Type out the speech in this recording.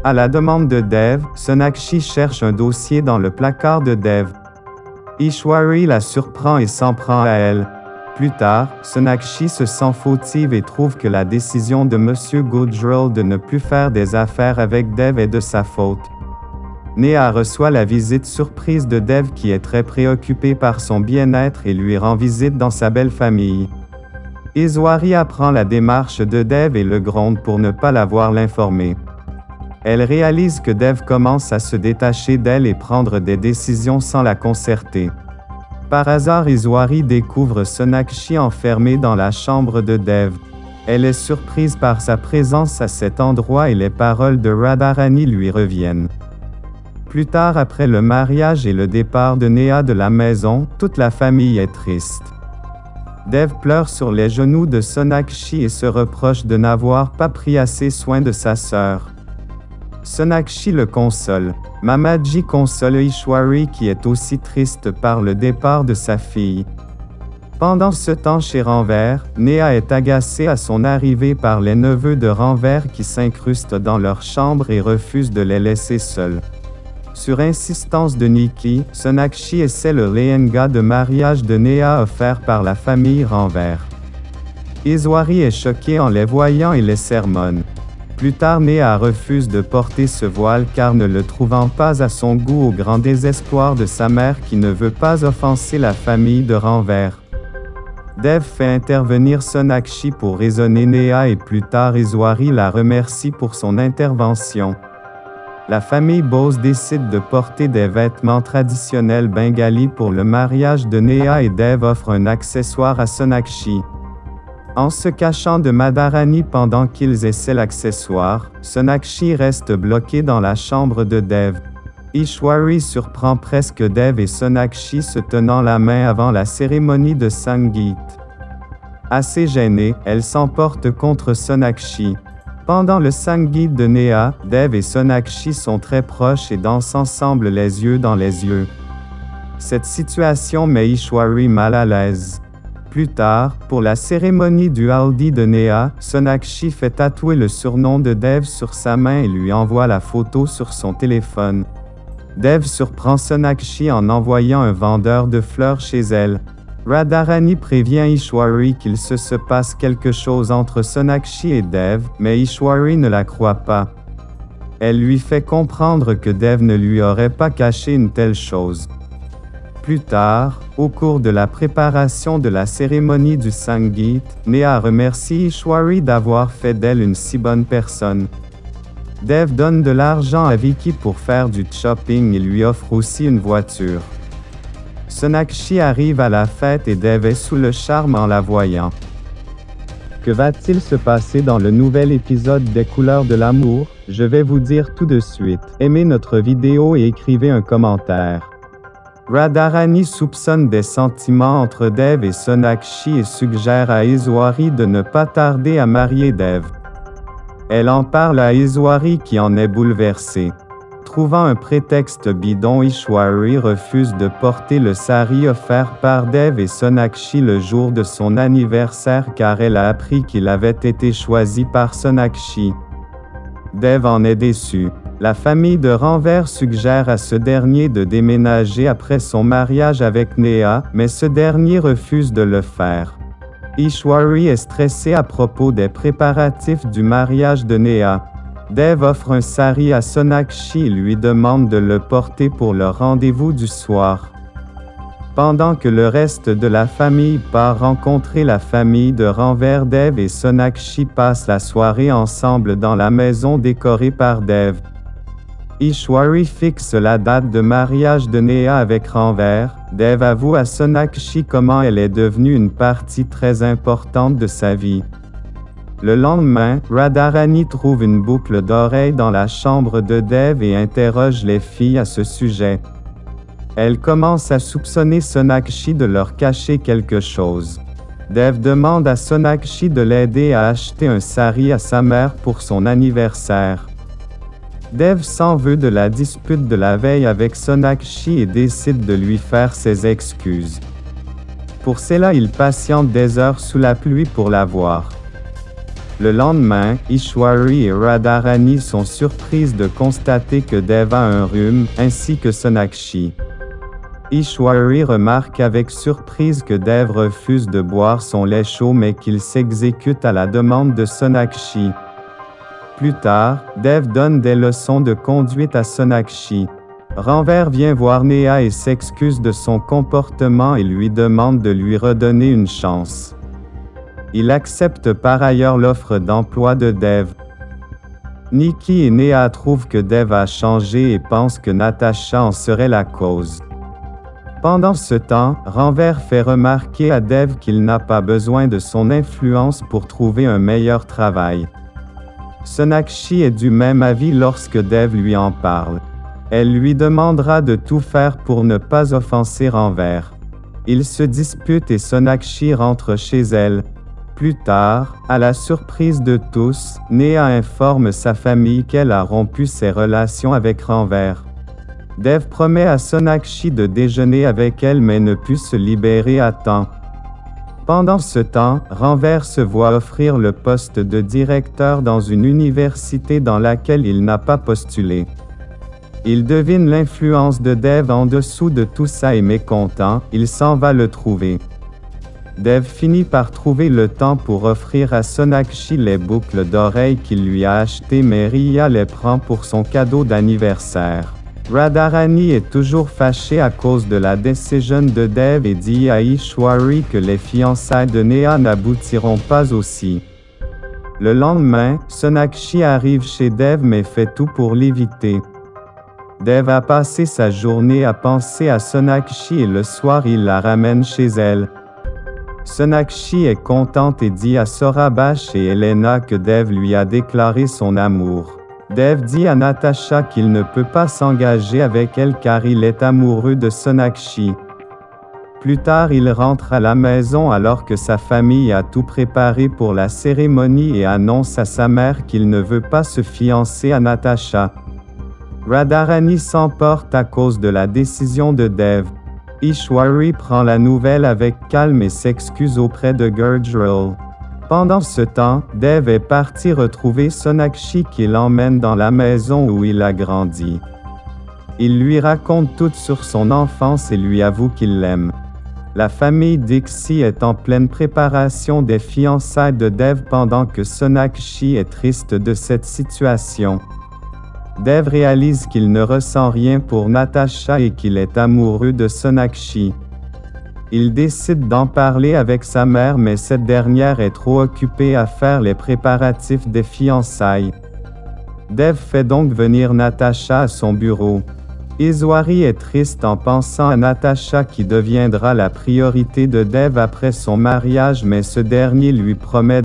À la demande de Dev, Sonakshi cherche un dossier dans le placard de Dev. Ishwari la surprend et s'en prend à elle. Plus tard, Sonakshi se sent fautive et trouve que la décision de M. Gujral de ne plus faire des affaires avec Dev est de sa faute. Neha reçoit la visite surprise de Dev qui est très préoccupé par son bien-être et lui rend visite dans sa belle famille. Ishwari apprend la démarche de Dev et le gronde pour ne pas l'avoir l'informé. Elle réalise que Dev commence à se détacher d'elle et prendre des décisions sans la concerter. Par hasard, Ishwari découvre Sonakshi enfermée dans la chambre de Dev. Elle est surprise par sa présence à cet endroit et les paroles de Radharani lui reviennent. Plus tard, après le mariage et le départ de Neha de la maison, toute la famille est triste. Dev pleure sur les genoux de Sonakshi et se reproche de n'avoir pas pris assez soin de sa sœur. Sonakshi le console. Mamaji console Ishwari qui est aussi triste par le départ de sa fille. Pendant ce temps chez Ranvir, Neha est agacée à son arrivée par les neveux de Ranvir qui s'incrustent dans leur chambre et refusent de les laisser seuls. Sur insistance de Nikki, Sonakshi essaie le lehenga de mariage de Neha offert par la famille Ranvir. Ishwari est choquée en les voyant et les sermonne. Plus tard, Neha refuse de porter ce voile car ne le trouvant pas à son goût au grand désespoir de sa mère qui ne veut pas offenser la famille de Ranvir. Dev fait intervenir Sonakshi pour raisonner Neha et plus tard Ishwari la remercie pour son intervention. La famille Bose décide de porter des vêtements traditionnels bengalis pour le mariage de Neha et Dev offre un accessoire à Sonakshi. En se cachant de Madharani pendant qu'ils essaient l'accessoire, Sonakshi reste bloqué dans la chambre de Dev. Ishwari surprend presque Dev et Sonakshi se tenant la main avant la cérémonie de Sangeet. Assez gênée, elle s'emporte contre Sonakshi. Pendant le Sangeet de Neha, Dev et Sonakshi sont très proches et dansent ensemble les yeux dans les yeux. Cette situation met Ishwari mal à l'aise. Plus tard, pour la cérémonie du Haldi de Neha, Sonakshi fait tatouer le surnom de Dev sur sa main et lui envoie la photo sur son téléphone. Dev surprend Sonakshi en envoyant un vendeur de fleurs chez elle. Radharani prévient Ishwari qu'il se passe quelque chose entre Sonakshi et Dev, mais Ishwari ne la croit pas. Elle lui fait comprendre que Dev ne lui aurait pas caché une telle chose. Plus tard, au cours de la préparation de la cérémonie du Sangeet, Neha remercie Ishwari d'avoir fait d'elle une si bonne personne. Dev donne de l'argent à Vicky pour faire du shopping et lui offre aussi une voiture. Sonakshi arrive à la fête et Dev est sous le charme en la voyant. Que va-t-il se passer dans le nouvel épisode des Couleurs de l'amour? Je vais vous dire tout de suite. Aimez notre vidéo et écrivez un commentaire. Radharani soupçonne des sentiments entre Dev et Sonakshi et suggère à Ishwari de ne pas tarder à marier Dev. Elle en parle à Ishwari qui en est bouleversé. Trouvant un prétexte bidon, Ishwari refuse de porter le sari offert par Dev et Sonakshi le jour de son anniversaire car elle a appris qu'il avait été choisi par Sonakshi. Dev en est déçu. La famille de Ranvir suggère à ce dernier de déménager après son mariage avec Neha, mais ce dernier refuse de le faire. Ishwari est stressé à propos des préparatifs du mariage de Neha. Dev offre un sari à Sonakshi et lui demande de le porter pour le rendez-vous du soir. Pendant que le reste de la famille part rencontrer la famille de Ranvir, Dev et Sonakshi passent la soirée ensemble dans la maison décorée par Dev. Ishwari fixe la date de mariage de Neha avec Ranvir. Dev avoue à Sonakshi comment elle est devenue une partie très importante de sa vie. Le lendemain, Radharani trouve une boucle d'oreille dans la chambre de Dev et interroge les filles à ce sujet. Elle commence à soupçonner Sonakshi de leur cacher quelque chose. Dev demande à Sonakshi de l'aider à acheter un sari à sa mère pour son anniversaire. Dev s'en veut de la dispute de la veille avec Sonakshi et décide de lui faire ses excuses. Pour cela, il patiente des heures sous la pluie pour la voir. Le lendemain, Ishwari et Radharani sont surprises de constater que Dev a un rhume, ainsi que Sonakshi. Ishwari remarque avec surprise que Dev refuse de boire son lait chaud mais qu'il s'exécute à la demande de Sonakshi. Plus tard, Dev donne des leçons de conduite à Sonakshi. Ranver vient voir Neha et s'excuse de son comportement et lui demande de lui redonner une chance. Il accepte par ailleurs l'offre d'emploi de Dev. Nikki et Neha trouvent que Dev a changé et pensent que Natasha en serait la cause. Pendant ce temps, Ranver fait remarquer à Dev qu'il n'a pas besoin de son influence pour trouver un meilleur travail. Sonakshi est du même avis lorsque Dev lui en parle. Elle lui demandera de tout faire pour ne pas offenser Ranver. Ils se disputent et Sonakshi rentre chez elle. Plus tard, à la surprise de tous, Neha informe sa famille qu'elle a rompu ses relations avec Ranver. Dev promet à Sonakshi de déjeuner avec elle mais ne put se libérer à temps. Pendant ce temps, Ranver se voit offrir le poste de directeur dans une université dans laquelle il n'a pas postulé. Il devine l'influence de Dev en dessous de tout ça et mécontent, il s'en va le trouver. Dev finit par trouver le temps pour offrir à Sonakshi les boucles d'oreilles qu'il lui a achetées mais Riya les prend pour son cadeau d'anniversaire. Radharani est toujours fâchée à cause de la décision de Dev et dit à Ishwari que les fiançailles de Neha n'aboutiront pas aussi. Le lendemain, Sonakshi arrive chez Dev mais fait tout pour l'éviter. Dev a passé sa journée à penser à Sonakshi et le soir il la ramène chez elle. Sonakshi est contente et dit à Saurabh et Elena que Dev lui a déclaré son amour. Dev dit à Natasha qu'il ne peut pas s'engager avec elle car il est amoureux de Sonakshi. Plus tard il rentre à la maison alors que sa famille a tout préparé pour la cérémonie et annonce à sa mère qu'il ne veut pas se fiancer à Natasha. Radharani s'emporte à cause de la décision de Dev. Ishwari prend la nouvelle avec calme et s'excuse auprès de Gurjral. Pendant ce temps, Dev est parti retrouver Sonakshi qui l'emmène dans la maison où il a grandi. Il lui raconte tout sur son enfance et lui avoue qu'il l'aime. La famille Dixie est en pleine préparation des fiançailles de Dev pendant que Sonakshi est triste de cette situation. Dev réalise qu'il ne ressent rien pour Natasha et qu'il est amoureux de Sonakshi. Il décide d'en parler avec sa mère mais cette dernière est trop occupée à faire les préparatifs des fiançailles. Dev fait donc venir Natasha à son bureau. Ishwari est triste en pensant à Natasha qui deviendra la priorité de Dev après son mariage mais ce dernier lui promet